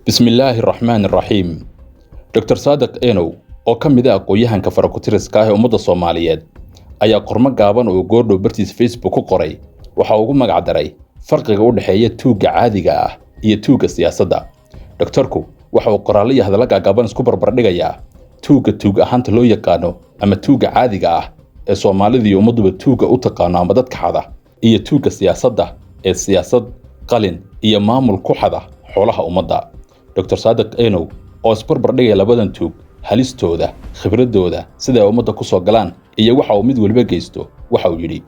بسم الله الرحمن الرحيم. دكتور صادق إنو oo ka mid ah aqoonyahanka farakutiriska ah ee ummadda Soomaaliyeed ayaa qormo gaaban oo goordhow bartiisa Facebook ku qoray waxa uu ugu magac daray farqiga u dhaxeeya tuuga caadiga ah iyo tuuga siyaasadda. Doctorku waxa uu qoraal iyo hadallo gaaban isku barbar dhigayaa tuuga ahaanta loo yaqaano ama tuuga caadiga ah ee Soomaalida iyo ummadduba tuuga u taqaano ama dadka xada iyo tuuga siyaasadda ee siyaasad qalin iyo maamul ku xada xoolaha ummadda. Dr. Sadiq Enow oo isbarbar dhigay labadan tuug halistooda khibradooda sida ay ummadda ku soo galaan iyo waxa uu mid waliba geysto waxa uu yiri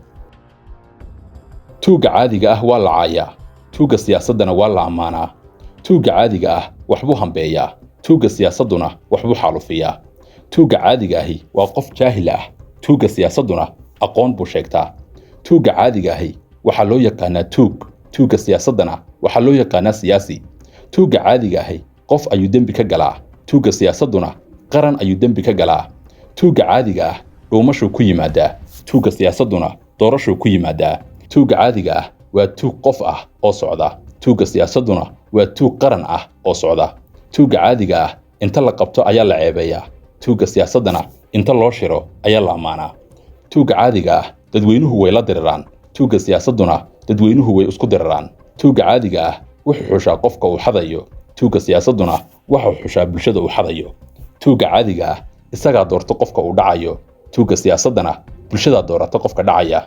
tuuga caadiga ah waa la caayaa tuuga siyaasadana waa la amaanaa tuuga caadiga ah waxbuu hambeeyaa tuuga siyaasaduna waxbuu xaalufiyaa tuuga caadiga ahi waa qof jaahil ah tuuga siyaasaduna aqoon buu sheegtaa tuuga caadiga ahi waxa loo yaqaanaa tuuga siyaasadana waxa loo yaqaanaa siyaasi tuuga caadiga ahi qof ayuu dembi ka galaa tuuga siyaasaduna qaran ayuu dembi ka galaa tuuga caadiga ah dhuumashu ku yimaadaa tuuga siyaasaduna doorashu ku yimaadaa tuuga caadiga ah waa tuug qof ah oo socda tuuga siyaasaduna waa tuug qaran ah oo socda tuuga caadiga ah inta la qabto ayaa la ceebeeyaa tuuga siyaasadana inta loo shiro ayaa la amaanaa tuuga caadiga ah dadweynuhu way la diriraan tuuga siyaasaduna dadweynuhu way isku diriraan tuuga caadiga ah wuxuu xushaa qofka uu xadayo tuuga siyaasaduna wuxuu xushaa bulshada uu xadayo tuuga caadiga ah isaga doorto qofka uu dhacayo tuuga siyaasadana bulshada doorata qofka dhacaya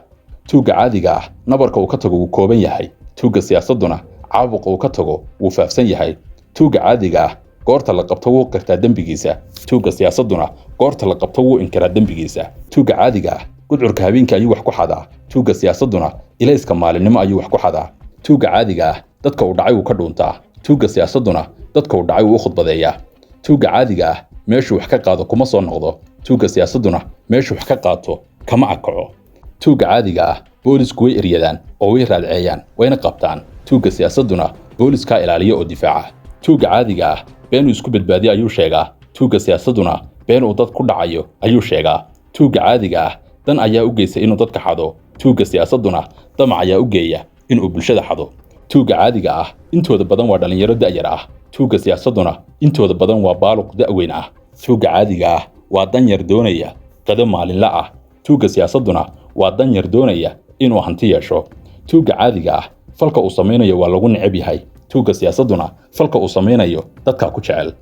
tuuga caadiga ah nabarka uu ka tago uu kooban yahay tuuga siyaasaduna caabuqa uu ka tago uu faafsan yahay tuuga caadiga ah goorta la qabto wuu qirtaa dembigiisa tuuga siyaasaduna goorta la qabto wuu inkiraa dembigiisa tuuga caadiga ah gudcurka habeenka ayuu wax ku xadaa tuuga siyaasaduna ilayska maalinimo ayuu wax ku xadaa tuuga caadiga ah dadka uu dhacay uu ka dhuuntaa tuuga siyaasaduna dadka uu dhacay uu khudbadeeyaa tuuga caadiga ah meeshuu wax ka qaado kuma soo noqdo tuuga siyaasaduna meeshuu wax ka qaato kama akaco tuuga caadiga ah boolisku way eryadaan oo way raadceeyaan wayna qabtaan tuuga siyaasaduna booliska ilaaliyo oo difaaca tuuga caadiga ah been uu isku badbaadiyo ayuu sheegaa tuuga siyaasaduna been uu dad ku dhacayo ayuu sheegaa tuuga caadiga ah dan ayaa u geysay inuu dadka xado tuuga siyaasaduna damac ayaa u geeya inuu bulshada xado tuuga caadiga ah intooda badan waa dhalinyaro da'yar ah tuuga siyaasaduna intooda badan waa baaluq da'weyn ah tuuga caadiga ah waa danyar doonaya qado maalinla ah tuuga siyaasaduna waa danyar doonaya inuu hanti yeesho tuuga caadiga ah falka uu samaynayo waa lagu neceb yahay tuuga siyaasaduna falka uu samaynayo dadka ku jecel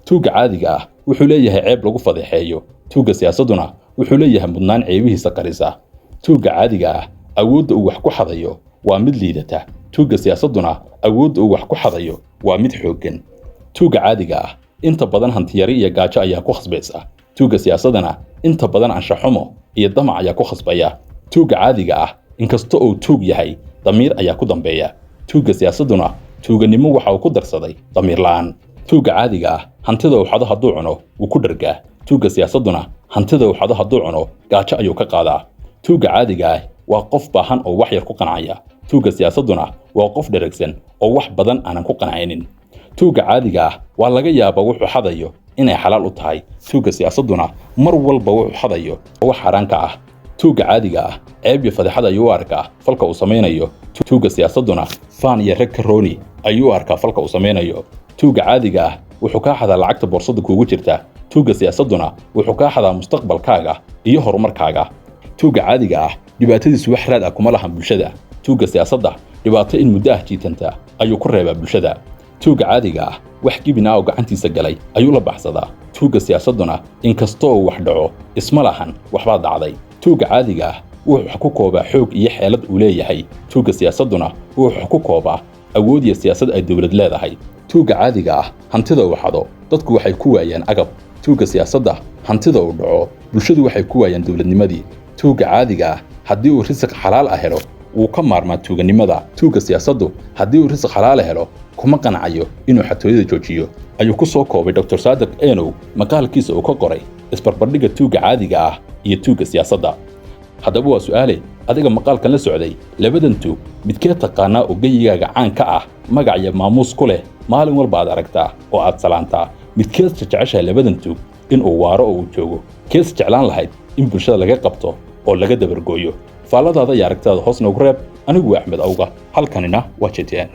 tuuga caadiga ah wuxuu leeyahay ceeb lagu fadeexeeyo tuuga siyaasaduna wuxuu leeyahay mudnaan ceebihiisa qarisa tuuga caadiga ah awoodda uu wax ku xadayo waa mid liidata tuuga siyaasaduna awoodda uu wax ku xadayo waa mid xooggan tuuga caadiga ah inta badan hantiyari iyo gaajo ayaa ku khasbaysa tuuga siyaasadana inta badan anshaxumo iyo damac ayaa ku khasbaya tuuga caadiga ah inkasta oo tuug yahay damiir ayaa ku dambeeya tuuga siyaasaduna tuuganimo waxa uu ku darsaday damiir la'aan tuuga caadiga ah hantida uu xado hadduu cuno wuu ku dhargaa tuuga siyaasaduna hantida uu xado hadduu cuno gaajo ayuu ka qaadaa tuuga caadiga ah waa qof baahan oo wax yar ku qancaya tuuga siyaasaduna waa qof dheragsan oo wax badan aanan ku qancaynin tuuga caadiga ah waa laga yaabaa wuxuu xadayo inay xalaal u tahay tuuga siyaasaduna mar walba wuxuu xadayo wax xaraan ka ah tuuga caadiga ah ceeb iyo fadeexad ayuu u arkaa falka uu samaynayo tuuga siyaasaduna faan iyo rag karooni ayuu u arkaa falka uu samaynayo tuuga caadiga ah wuxuu kaa xadaa lacagta boorsada kuugu jirta tuuga siyaasaduna wuxuu kaa xadaa mustaqbalkaaga iyo horumarkaaga tuuga caadiga ah dhibaatadiisu wax raad ah kuma lahan bulshada tuuga siyaasadda dhibaato in muddo ah jiitanta ayuu ku reebaa bulshada tuuga caadiga ah wax gibin ah oo gacantiisa galay ayuu la baxsadaa tuuga siyaasaduna inkastoo uu wax dhaco isma lahan waxbaa dhacday tuuga caadiga ah wuxuu wax ku koobaa xoog iyo xeelad uu leeyahay tuuga siyaasaduna wuxuu wax ku koobaa awood iyo siyaasad ay dowlad leedahay tuuga caadiga ah hantida uu xado dadku waxay ku waayaan agab tuuga siyaasadda hantida uu dhaco bulshadu waxay ku waayaan dowladnimadii tuuga caadiga ah haddii uu risiq xalaal ah helo wuu ka maarmaa tuuganimada tuuga siyaasaddu haddii uu risiq xalaal helo kuma qanacayo inuu xatooyada joojiyo ayuu ku soo koobay Dr. Sadiq Enow maqaalkiisa uu ka qoray isbarbardhigga tuuga caadiga ah iyo tuuga siyaasadda haddaba waa su'aale adiga maqaalkan la socday labadan tuug midkee taqaanaa oo geyigaaga caan ka ah magac iyo maamuus ku leh maalin walba aad aragtaa oo aad salaantaa midkeed jeceshahay labadan tuug inuu waaro oo uu joogo kees jeclaan lahayd in bulshada laga qabto oo laga dabargooyo faalladaada iyo aragtaada hoos noogu reeb anigu waa Axmed Awga halkanina waa JTN